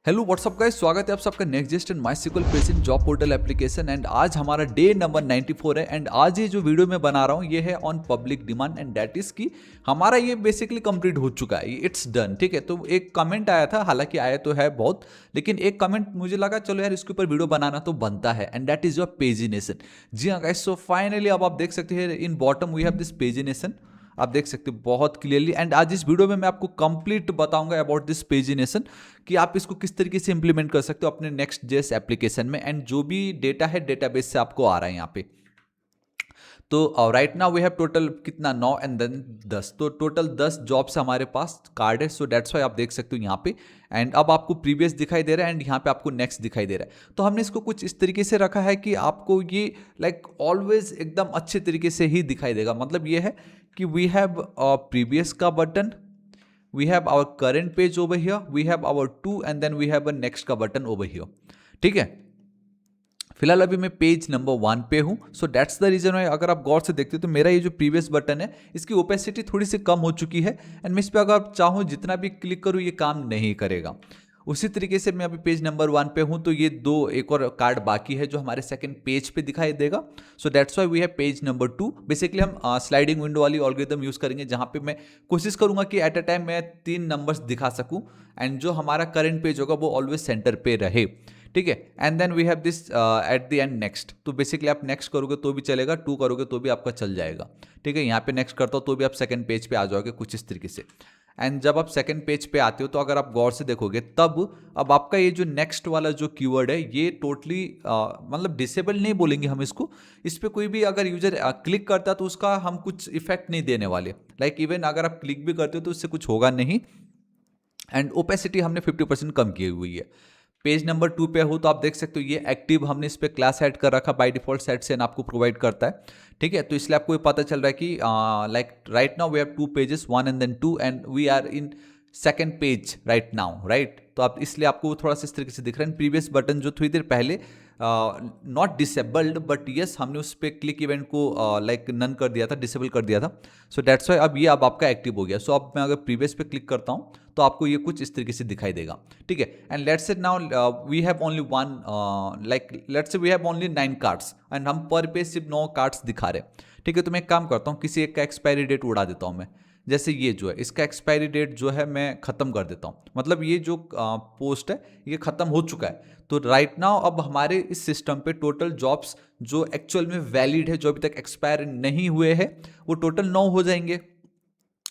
Hello what's up guys, स्वागत है आप सबका next jest and MySQL present job portal application. And आज हमारा डे नंबर 94 है। एंड आज ये जो वीडियो मैं बना रहा हूँ ये है on public demand and that is कि हमारा ये बेसिकली कंप्लीट हो चुका है, इट्स डन। ठीक है, तो एक कमेंट आया था, हालांकि आया तो है बहुत, लेकिन एक कमेंट मुझे लगा चलो यार इसके ऊपर वीडियो बनाना तो बनता है, and that is your pagination. जी हाँ गाइस, सो फाइनली अब आप देख सकते हैं in bottom we have this pagination, आप देख सकते हो बहुत क्लियरली। एंड आज इस वीडियो में मैं आपको कंप्लीट बताऊंगा अबाउट दिस पेजिनेशन कि आप इसको किस तरीके से इंप्लीमेंट कर सकते हो अपने नेक्स्ट जेस एप्लीकेशन में, एंड जो भी डेटा है डेटाबेस से आपको आ रहा है यहाँ पे। तो right now we have total कितना 9 एंड देन 10, तो टोटल 10 जॉब्स हमारे पास कार्ड है। सो दैट्स वाई आप देख सकते हो यहाँ पे। एंड अब आपको प्रीवियस दिखाई दे रहा है एंड यहाँ पे आपको नेक्स्ट दिखाई दे रहा है। तो हमने इसको कुछ इस तरीके से रखा है कि आपको ये लाइक ऑलवेज एकदम अच्छे तरीके से ही दिखाई देगा। मतलब ये है कि वी हैव प्रीवियस का button, we have our current page over here, we have our to and then we have a next का बटन over here। ठीक है, फिलहाल अभी मैं पेज नंबर 1 पे हूँ। सो दैट्स द रीजन है, अगर आप गौर से देखते हो तो मेरा ये जो प्रीवियस बटन है इसकी ओपेसिटी थोड़ी सी कम हो चुकी है, एंड मैं इस पर अगर चाहूँ जितना भी क्लिक करूँ ये काम नहीं करेगा। उसी तरीके से मैं अभी पेज नंबर 1 पे हूँ, तो ये एक और कार्ड बाकी है जो हमारे सेकंड पेज पे दिखाई देगा। So that's why we have page number 2। Basically हम स्लाइडिंग विंडो वाली एल्गोरिथम यूज करेंगे जहाँ पे मैं कोशिश करूंगा कि एट अ टाइम मैं 3 नंबर्स दिखा सकूं, एंड जो हमारा करंट पेज होगा वो ऑलवेज सेंटर पे रहे। ठीक है, and then we have this at the end next. तो बेसिकली आप नेक्स्ट करोगे तो भी चलेगा, 2 करोगे तो भी आपका चल जाएगा। ठीक है, यहाँ पे नेक्स्ट करता हूँ तो भी आप सेकंड पेज पे आ जाओगे कुछ इस तरीके से। एंड जब आप सेकंड पेज पे आते हो तो अगर आप गौर से देखोगे तब अब आपका ये जो नेक्स्ट वाला जो कीवर्ड है ये टोटली मतलब डिसेबल नहीं बोलेंगे हम इसको। इस पर कोई भी अगर यूजर क्लिक करता है तो उसका हम कुछ इफेक्ट नहीं देने वाले। लाइक इवन अगर आप क्लिक भी करते हो तो उससे कुछ होगा नहीं, एंड ओपेसिटी हमने 50% कम की हुई है। पेज नंबर 2 पे हो तो आप देख सकते हो ये एक्टिव हमने इस पे क्लास ऐड कर रखा, बाय डिफॉल्ट सेट से आपको प्रोवाइड करता है। ठीक है, तो इसलिए आपको ये पता चल रहा है कि like right now we have 2 pages, 1 and then 2, and we are in second page right now, right. तो आप इसलिए आपको थोड़ा सा इस तरीके से दिख रहा है। प्रीवियस बटन जो थोड़ी देर पहले नॉट डिसेबल्ड बट यस हमने उस पर क्लिक इवेंट को लाइक नन कर दिया था, डिसेबल कर दिया था। सो दैट्स वाई अब ये अब आपका एक्टिव हो गया। सो अब मैं अगर प्रीवियस पे क्लिक करता हूँ तो आपको ये कुछ इस तरीके से दिखाई देगा। ठीक है, and let's say now we have only one like let's say we have only 9 cards and हम पर पेज सिर्फ 9 कार्ड्स दिखा रहे हैं। ठीक है, तो मैं एक काम करता हूँ, किसी एक का एक्सपायरी डेट उड़ा देता हूँ मैं। जैसे ये जो है इसका एक्सपायरी डेट जो है मैं ख़त्म कर देता हूँ, मतलब ये जो पोस्ट है ये ख़त्म हो चुका है। तो राइट नाउ अब हमारे इस सिस्टम पे टोटल जॉब्स जो एक्चुअल में वैलिड है, जो अभी तक एक्सपायर नहीं हुए हैं, वो टोटल 9 हो जाएंगे।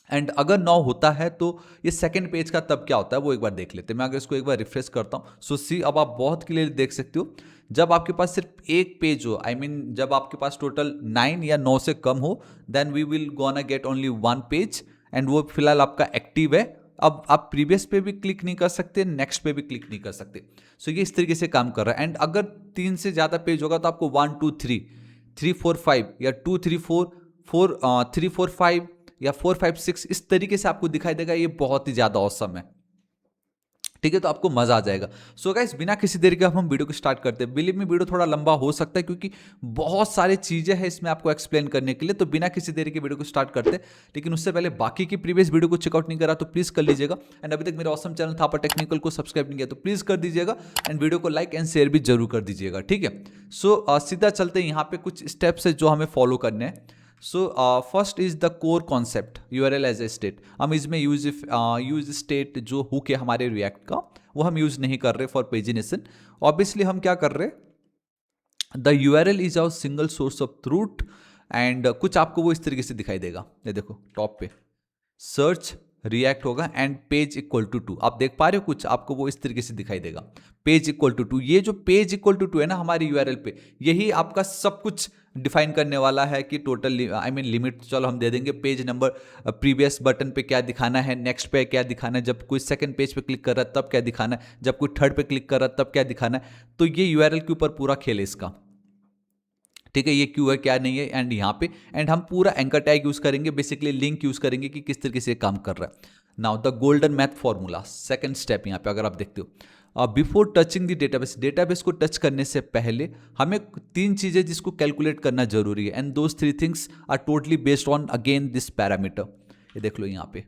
एंड अगर 9 होता है तो ये सेकंड पेज का तब क्या होता है वो एक बार देख लेते हैं। मैं अगर इसको एक बार रिफ्रेश करता हूँ, सो सी अब आप बहुत क्लियर देख सकते हो। जब आपके पास सिर्फ एक पेज हो, आई मीन जब आपके पास टोटल 9 या 9 से कम हो, then we will gonna get only 1 page, and वो फिलहाल आपका एक्टिव है। अब आप प्रीवियस पे भी क्लिक नहीं कर सकते, नेक्स्ट पे भी क्लिक नहीं कर सकते। सो ये इस तरीके से काम कर रहा है। एंड अगर 3 से ज़्यादा पेज होगा तो आपको 1 2 3 3 4 5 या 2 3 4 4 3 4 5 या 4 5 6 इस तरीके से आपको दिखाई देगा। ये बहुत ही ज्यादा औसम है। ठीक है, तो आपको मजा आ जाएगा। सो गाइस, बिना किसी देरी के अब हम वीडियो को स्टार्ट करते हैं। बिलीव में वीडियो थोड़ा लंबा हो सकता है क्योंकि बहुत सारी चीजें हैं इसमें आपको एक्सप्लेन करने के लिए, तो बिना किसी देरी के वीडियो को स्टार्ट करते हैं। लेकिन उससे पहले बाकी की प्रीवियस वीडियो को चेकआउट नहीं करा तो प्लीज कर लीजिएगा, एंड अभी तक मेरा ऑसम चैनल थापा टेक्निकल को सब्सक्राइब नहीं किया तो प्लीज कर दीजिएगा, एंड वीडियो को लाइक एंड शेयर भी जरूर कर दीजिएगा। ठीक है, सो सीधा चलते हैं, यहाँ पे कुछ स्टेप्स है जो हमें फॉलो करने हैं। So first is the core concept URL as a state. हम इसमें यूज स्टेट जो हुक है हमारे रिएक्ट का वो हम यूज नहीं कर रहे फॉर पेजिनेशन। ऑब्वियसली हम क्या कर रहे, the URL is our single source of truth, and कुछ आपको वो इस तरीके से दिखाई देगा। ये देखो टॉप पे सर्च रिएक्ट होगा एंड पेज इक्वल टू 2, आप देख पा रहे हो कुछ आपको वो इस तरीके से दिखाई देगा, पेज इक्वल टू 2। ये जो पेज इक्वल टू 2 है ना हमारी यूआरएल पे, यही आपका सब कुछ डिफाइन करने वाला है कि टोटल आई मीन लिमिट चलो हम दे देंगे। पेज नंबर प्रीवियस बटन पे क्या दिखाना है, नेक्स्ट पे क्या दिखाना है, जब कोई सेकंड पेज पे क्लिक कर रहा है तब क्या दिखाना है, जब कोई थर्ड पे क्लिक कर रहा है तब क्या दिखाना है। तो ये यूआरएल के ऊपर पूरा खेल है इसका। ठीक है, ये क्यों है क्या नहीं है, एंड यहाँ पे एंड हम पूरा एंकर टैग यूज करेंगे, बेसिकली लिंक यूज करेंगे कि किस तरीके से काम कर रहा है। Now the golden math formula, second step यहाँ पे अगर आप देखते हो, before touching the database, database को टच करने से पहले हमें 3 चीजें जिसको कैलकुलेट करना जरूरी है, and those 3 things are totally based on again this parameter. ये देख लो यहाँ पे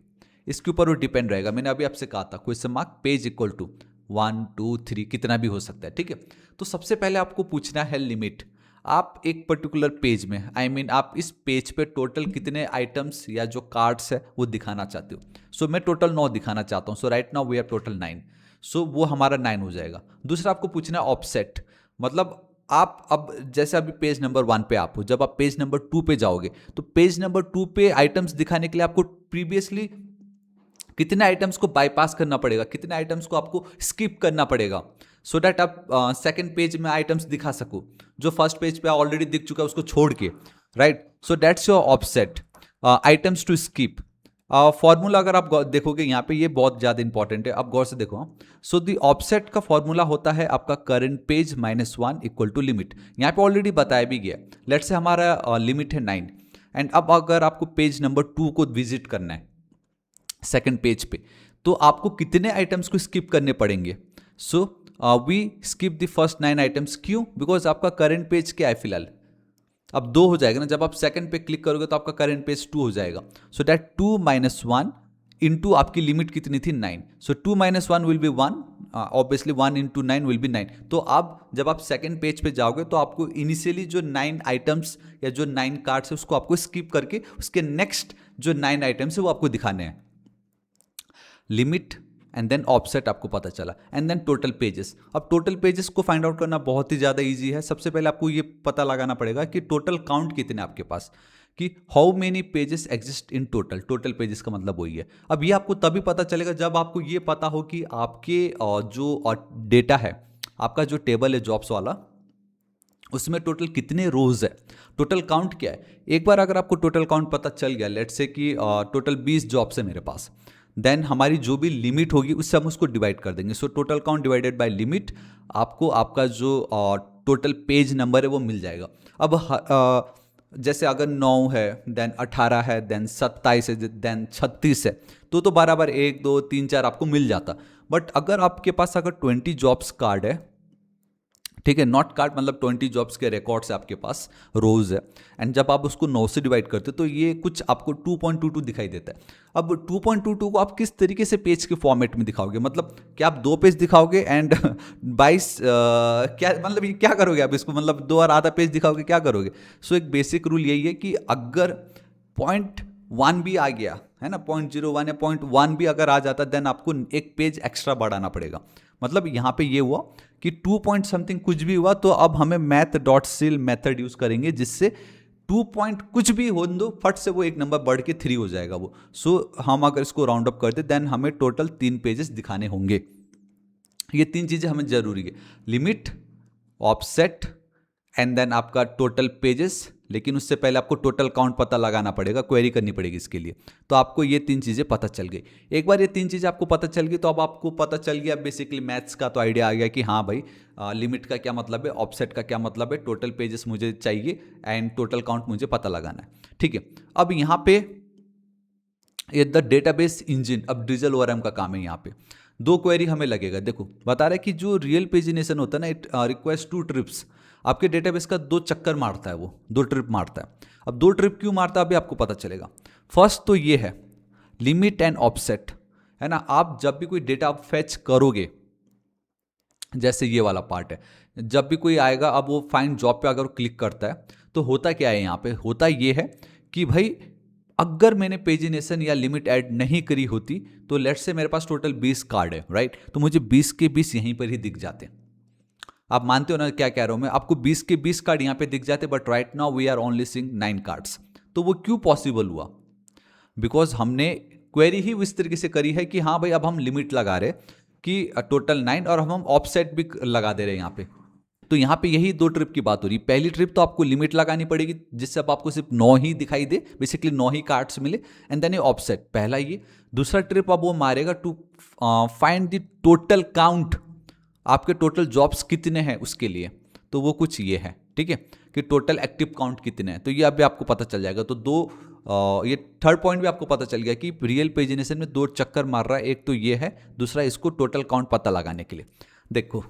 इसके ऊपर वो डिपेंड रहेगा। मैंने अभी आपसे कहा था question mark page equal to 1 2 3 कितना भी हो सकता है, ठीक है। तो सबसे पहले आपको पूछना है लिमिट। आप एक पर्टिकुलर पेज में आप इस पेज पे टोटल कितने आइटम्स या जो कार्ड्स है वो दिखाना चाहते हो। सो मैं टोटल 9 दिखाना चाहता हूँ। So right now we have total 9। So वो हमारा 9 हो जाएगा। दूसरा आपको पूछना है ऑफसेट, मतलब आप अब जैसे अभी पेज नंबर 1 पे आप हो, जब आप पेज नंबर 2 पे जाओगे तो पेज नंबर 2 पे आइटम्स दिखाने के लिए आपको प्रीवियसली कितने आइटम्स को बाईपास करना पड़ेगा, कितने आइटम्स को आपको स्किप करना पड़ेगा, सो दैट आप सेकंड पेज में आइटम्स दिखा सको जो फर्स्ट पेज पे ऑलरेडी दिख चुका है उसको छोड़ के, right. So that's your offset items to skip. Formula अगर आप देखोगे यहाँ पे, ये बहुत ज्यादा इंपॉर्टेंट है, आप गौर से देखो। सो द ऑफसेट का फॉर्मूला होता है आपका current page -1 equal to limit. यहाँ पे ऑलरेडी बताया भी गया। लेट से हमारा लिमिट है 9 एंड अब अगर आपको पेज नंबर 2 को विजिट करना है सेकंड पेज पे, तो आपको कितने आइटम्स को स्किप करने पड़ेंगे। So we skip the first 9 items. क्यों? बिकॉज आपका करंट पेज क्या है फिलहाल, अब 2 हो जाएगा ना। जब आप सेकंड पे क्लिक करोगे तो आपका करंट पेज 2 हो जाएगा। सो दैट 2 - 1 इंटू आपकी लिमिट कितनी थी 9। सो 2 - 1 will be 1, obviously 1 into 9 will be 9। तो अब जब आप सेकंड पेज पे जाओगे तो आपको इनिशियली जो 9 आइटम्स या जो 9 कार्ड्स है उसको आपको स्किप करके उसके नेक्स्ट जो 9 आइटम्स है वो आपको दिखाने हैं। लिमिट एंड देन ऑफसेट आपको पता चला, एंड देन टोटल पेजेस। अब टोटल पेजेस को फाइंड आउट करना बहुत ही ज़्यादा इजी है। सबसे पहले आपको ये पता लगाना पड़ेगा कि टोटल काउंट कितने आपके पास, कि how many pages exist in total. Total pages का मतलब वही है। अब ये आपको तभी पता चलेगा जब आपको ये पता हो कि आपके जो डेटा है, आपका जो टेबल है जॉब्स वाला, उसमें टोटल कितने रोज है, टोटल काउंट क्या है। एक बार अगर आपको टोटल काउंट पता चल गया, लेट्स से कि टोटल 20 जॉब्स है मेरे पास, देन हमारी जो भी लिमिट होगी उससे हम उसको डिवाइड कर देंगे। So total count divided by limit, आपको आपका जो टोटल पेज नंबर है वो मिल जाएगा। अब जैसे अगर 9 है, देन 18 है, देन 27 है, देन 36 है, तो बराबर 1 2 3 4 आपको मिल जाता। बट अगर आपके पास अगर 20 जॉब्स कार्ड है, ठीक है, नॉट कार्ड मतलब 20 जॉब्स के रिकॉर्ड्स है आपके पास, रोज है, एंड जब आप उसको 9 से डिवाइड करते तो ये कुछ आपको 2.22 दिखाई देता है। अब 2.22 को आप किस तरीके से पेज के फॉर्मेट में दिखाओगे, मतलब क्या आप 2 पेज दिखाओगे एंड 22 क्या मतलब ये क्या करोगे आप इसको, मतलब 2 और आधा पेज दिखाओगे, क्या करोगे। सो एक बेसिक रूल यही है कि अगर 0.1 भी आ गया है ना, 0.01 या 0.1 भी अगर आ जाता, देन आपको एक पेज एक्स्ट्रा बढ़ाना पड़ेगा। मतलब यहाँ पे ये हुआ कि 2 पॉइंट समथिंग कुछ भी हुआ तो अब हमें math.sil मेथड यूज करेंगे, जिससे 2 पॉइंट कुछ भी हो दो, फट से वो एक नंबर बढ़ के 3 हो जाएगा वो। सो हम अगर इसको राउंड अप करते देन हमें टोटल 3 पेजेस दिखाने होंगे। ये 3 चीजें हमें जरूरी है, लिमिट, ऑफसेट एंड देन आपका टोटल पेजेस। लेकिन उससे पहले आपको टोटल काउंट पता लगाना पड़ेगा, क्वेरी करनी पड़ेगी इसके लिए। तो आपको ये 3 चीज़ें पता चल गई। एक बार ये 3 चीज़ें आपको पता चल गई तो अब आपको पता चल गया बेसिकली मैथ्स का तो आइडिया आ गया कि हाँ भाई, लिमिट का क्या मतलब है, ऑफसेट का क्या मतलब है, टोटल पेजेस मुझे चाहिए एंड टोटल काउंट मुझे पता लगाना है। ठीक है, अब यहाँ पे ये द डेटाबेस इंजन, अब डीजल ओआरएम का काम है। यहाँ पे 2 क्वेरी हमें लगेगा। देखो बता रहा है कि जो रियल पेजिनेशन होता है ना, इट रिक्वेस्ट 2 ट्रिप्स। आपके डेटाबेस का 2 चक्कर मारता है, वो 2 ट्रिप मारता है। अब 2 ट्रिप क्यों मारता है अभी आपको पता चलेगा। फर्स्ट तो ये है लिमिट एंड ऑफसेट, है ना। आप जब भी कोई डेटा आप फेच करोगे, जैसे ये वाला पार्ट है, जब भी कोई आएगा, अब वो फाइंड जॉब पे अगर क्लिक करता है तो होता क्या है, यहाँ पे होता ये है कि भाई अगर मैंने पेजिनेशन या लिमिट ऐड नहीं करी होती तो लेट्स से मेरे पास टोटल 20 कार्ड है, राइट। तो मुझे 20 के 20 यहीं पर ही दिख जाते। आप मानते हो ना क्या कह रहा हूं मैं, आपको 20 के 20 कार्ड यहां पे दिख जाते, but right now we are only seeing 9 cards. तो वो क्यों पॉसिबल हुआ, बिकॉज हमने क्वेरी ही इस तरीके से करी है कि हाँ भाई अब हम लिमिट लगा रहे कि टोटल 9 और हम ऑफसेट भी लगा दे रहे हैं यहाँ पे। तो यहाँ पे यही 2 ट्रिप की बात हो रही है। पहली ट्रिप तो आपको लिमिट लगानी पड़ेगी जिससे अब आपको सिर्फ 9 ही दिखाई दे, बेसिकली 9 ही कार्ड्स मिले, एंड देन ये ऑफसेट पहला ये। दूसरा ट्रिप अब वो मारेगा to find the total count, आपके टोटल जॉब्स कितने हैं उसके लिए। तो वो कुछ ये है, ठीक है, कि टोटल एक्टिव काउंट कितने हैं। तो ये अभी आपको पता चल जाएगा। तो ये थर्ड पॉइंट भी आपको पता चल गया कि रियल पेजिनेशन में 2 चक्कर मार रहा है। एक तो ये है, दूसरा इसको टोटल काउंट पता लगाने के लिए। देखो,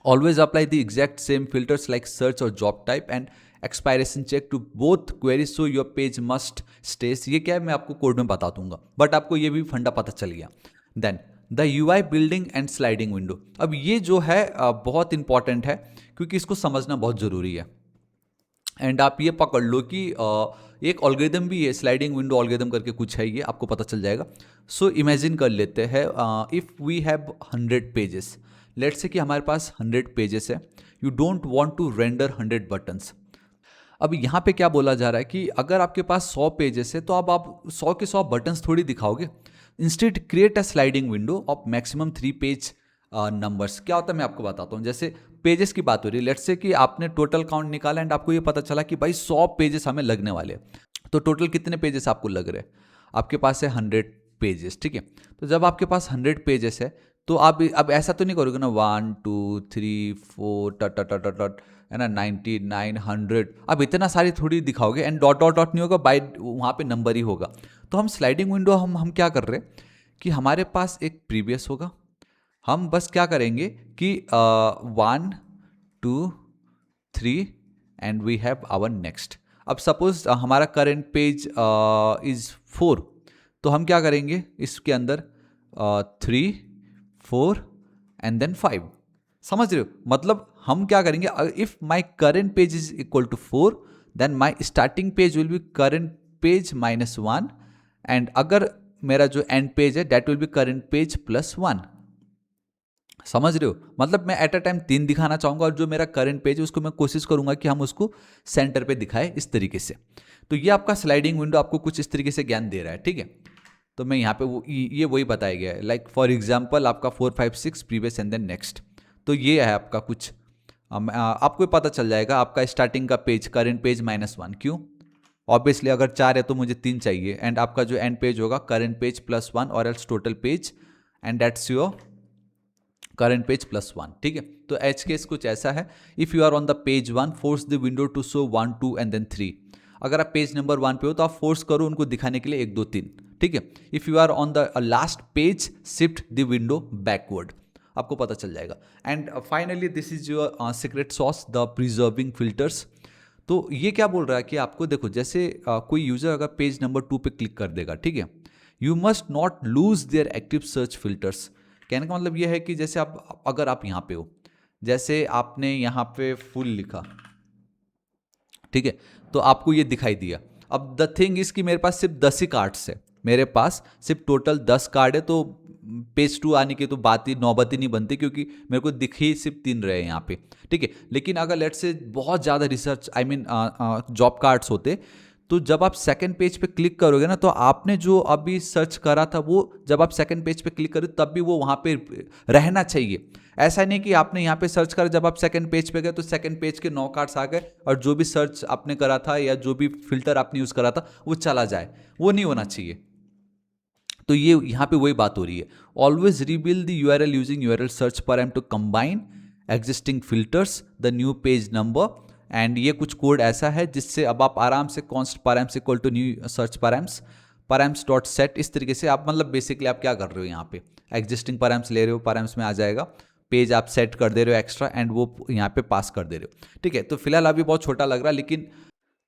always apply the exact same filters like search or job type and expiration check to both queries so your page must stays। ये क्या है मैं आपको कोड में बता दूंगा, बट आपको ये भी फंडा पता चल गया। Then the UI building and sliding window. अब ये जो है बहुत इंपॉर्टेंट है क्योंकि इसको समझना बहुत ज़रूरी है। एंड आप ये पकड़ लो कि एक ऑल्गोरिदम भी है, स्लाइडिंग विंडो ऑल्गोरिदम करके कुछ है, ये आपको पता चल जाएगा। सो इमेजिन कर लेते हैं if we have 100 pages, let's say कि हमारे पास 100 पेजेस है, you don't want to render 100 buttons. अब यहाँ पे क्या बोला जा रहा है कि अगर आपके पास 100 पेजेस है तो अब आप 100 के 100 बटन्स थोड़ी दिखाओगे। Instead create a sliding window of maximum 3 page numbers. क्या होता है मैं आपको बताता हूँ। जैसे पेजेस की बात हो रही है, लेट्स से कि आपने टोटल काउंट निकाला एंड आपको ये पता चला कि भाई 100 पेजेस हमें लगने वाले हैं। तो टोटल कितने पेजेस आपको लग रहे हैं? आपके पास है 100 पेजेस, ठीक है। तो जब आपके पास 100 पेजेस है तो आप अब ऐसा तो नहीं करोगे ना 1 2 3 4 टट टट टट टट, है ना, 99 100, अब इतना सारी थोड़ी दिखाओगे एंड डॉट डॉट डॉट नहीं होगा, बाय वहाँ पे नंबर ही होगा। तो हम स्लाइडिंग विंडो हम क्या कर रहे हैं कि हमारे पास एक प्रीवियस होगा, हम बस क्या करेंगे कि 1 2 3 and we have our next. अब सपोज हमारा करेंट पेज इज 4, तो हम क्या करेंगे इसके अंदर 3 4 एंड देन 5। समझ रहे हो? मतलब हम क्या करेंगे, if my current page is equal to 4 then my starting page will be current page -1, and अगर मेरा जो एंड पेज है that will be current page +1। समझ रहे हो? मतलब मैं एट अ टाइम 3 दिखाना चाहूंगा और जो मेरा करंट पेज है उसको मैं कोशिश करूंगा कि हम उसको सेंटर पे दिखाए इस तरीके से। तो ये आपका स्लाइडिंग विंडो आपको कुछ इस तरीके से ज्ञान दे रहा है, ठीक है। तो मैं यहाँ पे ये वही बताया गया है, लाइक फॉर एग्जाम्पल आपका 4 5 6 प्रीवियस एंड देन नेक्स्ट। तो ये है आपका कुछ आपको पता चल जाएगा आपका स्टार्टिंग का पेज करेंट पेज -1। क्यों? ऑब्वियसली अगर 4 है तो मुझे 3 चाहिए, एंड आपका जो एंड पेज होगा करेंट पेज +1 और else total page, and that's your current page +1, ठीक है। तो एच केस कुछ ऐसा है, if you are on the page 1 force the window to show 1 2 and then 3। अगर आप पेज नंबर 1 पे हो तो आप फोर्स करो उनको दिखाने के लिए 1 2 3, ठीक है। If you are on the last page shift the window backward, आपको पता चल जाएगा। And finally this is your secret sauce, the preserving filters. तो ये क्या बोल रहा है कि आपको देखो, जैसे कोई यूजर अगर पेज नंबर 2 पे क्लिक कर देगा, ठीक है, you must not lose their active search filters. कहने का मतलब ये है कि जैसे आप अगर आप यहाँ पे हो, जैसे आपने यहाँ पे फुल लिखा, ठीक है, तो आपको ये दिखाई दिया। अब द थिंग इज कि मेरे पास सिर्फ 10 ही कार्ड्स है, मेरे पास सिर्फ टोटल 10 कार्ड है, तो पेज 2 आने की तो बात ही नौबत ही नहीं बनती क्योंकि मेरे को दिख ही सिर्फ 3 रहे यहाँ पे, ठीक है। लेकिन अगर लेट्स से बहुत ज़्यादा research I mean job cards होते, तो जब आप सेकंड पेज पे क्लिक करोगे ना, तो आपने जो अभी सर्च करा था वो जब आप सेकंड पेज पे क्लिक करोगे तब भी वो वहाँ पे रहना चाहिए। ऐसा नहीं कि आपने यहाँ पे सर्च करा, जब आप सेकंड पेज पे गए तो सेकंड पेज के 9 कार्ड्स आ गए और जो भी सर्च आपने करा था या जो भी फिल्टर आपने यूज़ करा था वो चला जाए, वो नहीं होना चाहिए। तो ये यहाँ पे वही बात हो रही है, always rebuild the URL using URL search param to combine existing filters the new page number. And ये कुछ कोड ऐसा है जिससे अब आप आराम से const params equal to new search params params dot set, इस तरीके से आप मतलब बेसिकली आप क्या कर रहे हो, यहाँ पे एग्जिस्टिंग पैराम्स ले रहे हो, पैराम्स में आ जाएगा, पेज आप सेट कर दे रहे हो एक्स्ट्रा एंड वो यहाँ पे पास कर दे रहे हो, ठीक है। तो फिलहाल अभी बहुत छोटा लग रहा है, लेकिन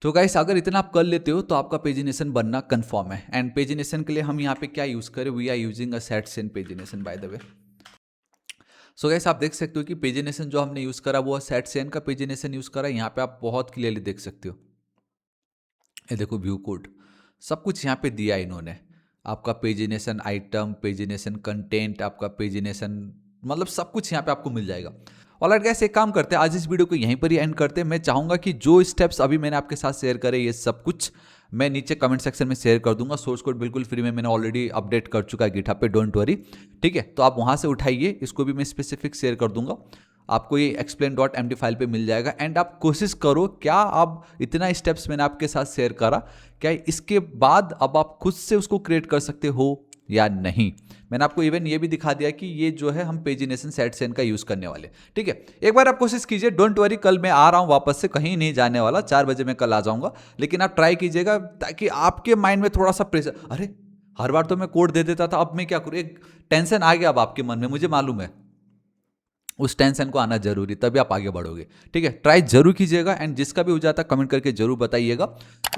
तो गाइस अगर इतना आप कर लेते हो तो आपका पेजिनेशन बनना कंफर्म है। एंड पेजिनेशन के लिए हम यहाँ पे क्या यूज़ करें, we are using a set sane pagination by the way. So guys आप देख सकते हो कि पेजिनेशन जो हमने यूज़ करा वो सेट सेन का पेजिनेशन यूज़ करा, यहाँ पे आप बहुत क्लियरली देख सकते हो। ये देखो व्यू कोड, सब कुछ यहाँ पे दिया इन्होंने, आपका पेजिनेशन आइटम, पेजिनेशन कंटेंट, आपका पेजिनेशन, मतलब सब कुछ यहाँ पे आपको मिल जाएगा। ऑलराइट गाइस, एक काम करते हैं, आज इस वीडियो को यहीं पर ही एंड करते हैं। मैं चाहूँगा कि जो स्टेप्स अभी मैंने आपके साथ शेयर करे ये सब कुछ मैं नीचे कमेंट सेक्शन में शेयर कर दूंगा। सोर्स कोड बिल्कुल फ्री में मैंने ऑलरेडी अपडेट कर चुका है गिटहब पे, डोंट वरी, ठीक है। तो आप वहाँ से उठाइए, इसको भी मैं स्पेसिफिक शेयर कर दूंगा, आपको ये explain.md फाइल पे मिल जाएगा। एंड आप कोशिश करो, क्या आप इतना स्टेप्स मैंने आपके साथ शेयर करा, क्या इसके बाद अब आप खुद से उसको क्रिएट कर सकते हो या नहीं। मैंने आपको इवन ये भी दिखा दिया कि ये जो है हम पेजिनेशन सेट सेन का यूज करने वाले, ठीक है। एक बार आप कोशिश कीजिए, डोंट वरी, कल मैं आ रहा हूँ वापस से, कहीं नहीं जाने वाला, 4 बजे मैं कल आ जाऊंगा। लेकिन आप ट्राई कीजिएगा ताकि आपके माइंड में थोड़ा सा प्रेशर, अरे हर बार तो मैं कोड दे देता था, अब मैं क्या करूँ, एक टेंशन आ गया अब आपके मन में, मुझे मालूम है। उस टेंशन को आना जरूरी, तभी आप आगे बढ़ोगे। ठीक है, ट्राई जरूर कीजिएगा एंड जिसका भी हो जाता कमेंट करके जरूर बताइएगा।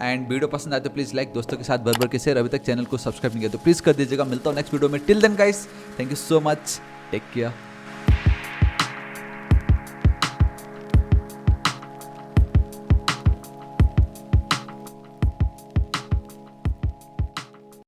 एंड वीडियो पसंद आए तो प्लीज़ लाइक, दोस्तों के साथ भर के शेयर, अभी तक चैनल को सब्सक्राइब नहीं किया तो प्लीज़ कर दीजिएगा। मिलता हूँ नेक्स्ट वीडियो में, till then guys, thank you so much, take care.